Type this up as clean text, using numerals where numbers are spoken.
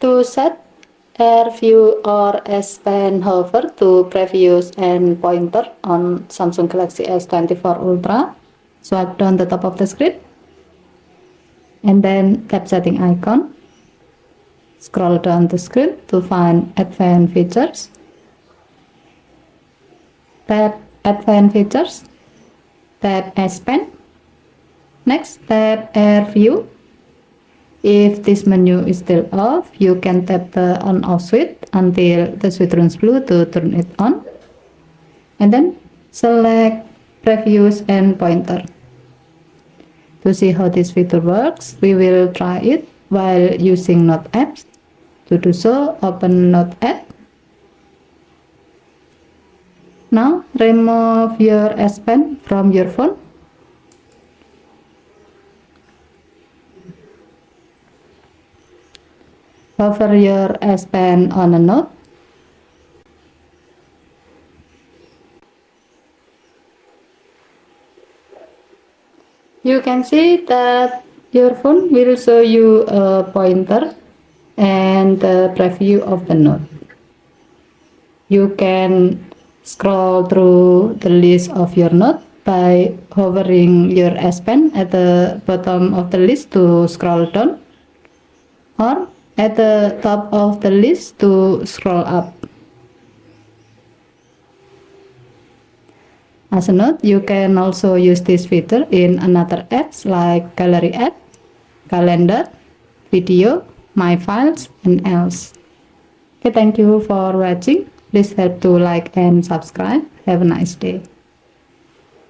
To set air view or S Pen hover to previews and pointer on Samsung Galaxy S24 Ultra, swipe down the top of the screen and then tap setting icon. Scroll down the screen to find advanced features. Tap advanced features. Tap S Pen. Next, tap air view. If this menu is still off, you can tap the on-off switch until the switch turns blue to turn it on. And then select previews and pointer. To see how this feature works, we will try it while using Note apps. To do so, open Note app. Now, remove your S Pen from your phone. Hover your S Pen on a note. You can see that your phone will show you a pointer and the preview of the note. You can scroll through the list of your note by hovering your S Pen at the bottom of the list to scroll down, or at the top of the list to scroll up. As a note, you can also use this feature in another apps like Gallery app, Calendar, Video, My Files, and else. Okay, thank you for watching. Please help to like and subscribe. Have a nice day.